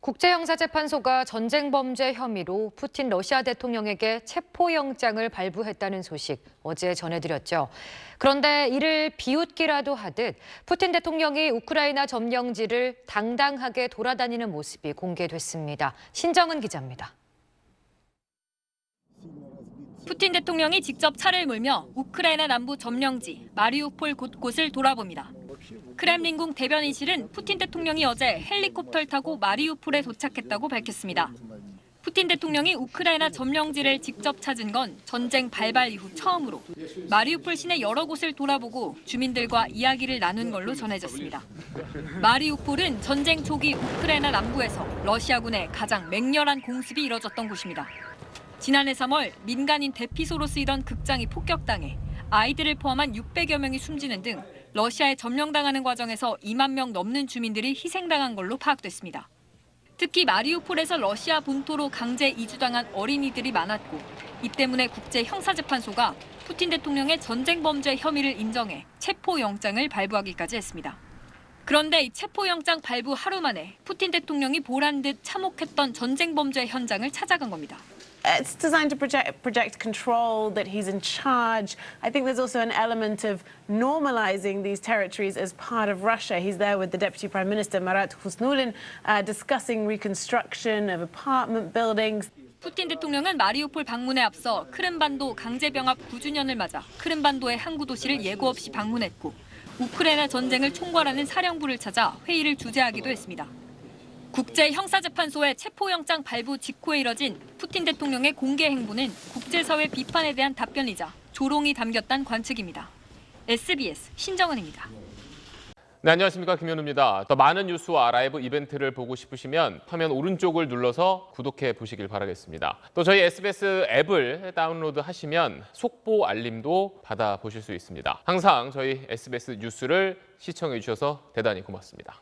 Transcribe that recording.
국제형사재판소가 전쟁 범죄 혐의로 푸틴 러시아 대통령에게 체포영장을 발부했다는 소식 어제 전해드렸죠. 그런데 이를 비웃기라도 하듯 푸틴 대통령이 우크라이나 점령지를 당당하게 돌아다니는 모습이 공개됐습니다. 신정은 기자입니다. 푸틴 대통령이 직접 차를 몰며 우크라이나 남부 점령지 마리우폴 곳곳을 돌아봅니다. 크렘린궁 대변인실은 푸틴 대통령이 어제 헬리콥터를 타고 마리우폴에 도착했다고 밝혔습니다. 푸틴 대통령이 우크라이나 점령지를 직접 찾은 건 전쟁 발발 이후 처음으로 마리우폴 시내 여러 곳을 돌아보고 주민들과 이야기를 나눈 걸로 전해졌습니다. 마리우폴은 전쟁 초기 우크라이나 남부에서 러시아군의 가장 맹렬한 공습이 이뤄졌던 곳입니다. 지난해 3월 민간인 대피소로 쓰이던 극장이 폭격당해 아이들을 포함한 600여 명이 숨지는 등 러시아에 점령당하는 과정에서 2만 명 넘는 주민들이 희생당한 걸로 파악됐습니다. 특히 마리우폴에서 러시아 본토로 강제 이주당한 어린이들이 많았고 이 때문에 국제형사재판소가 푸틴 대통령의 전쟁 범죄 혐의를 인정해 체포영장을 발부하기까지 했습니다. 그런데 이 체포영장 발부 하루 만에 푸틴 대통령이 보란 듯 참혹했던 전쟁 범죄 현장을 찾아간 겁니다. It's designed to project control, that he's in charge. I think there's also an element of normalizing these territories as part of Russia. He's there with the Deputy Prime Minister, Marat Khusnudin, discussing reconstruction of apartment buildings. 푸틴 대통령은 마리우폴 방문에 앞서 크림반도 강제병합 9주년을 맞아 크림반도의 항구 도시를 예고 없이 방문했고 우크라이나 전쟁을 총괄하는 사령부를 찾아 회의를 주재하기도 했습니다. 국제형사재판소의 체포영장 발부 직후에 이뤄진 푸틴 대통령의 공개 행보는 국제사회 비판에 대한 답변이자 조롱이 담겼다는 관측입니다. SBS 신정은입니다. 네, 안녕하십니까. 김현우입니다. 더 많은 뉴스와 라이브 이벤트를 보고 싶으시면 화면 오른쪽을 눌러서 구독해 보시길 바라겠습니다. 또 저희 SBS 앱을 다운로드하시면 속보 알림도 받아보실 수 있습니다. 항상 저희 SBS 뉴스를 시청해 주셔서 대단히 고맙습니다.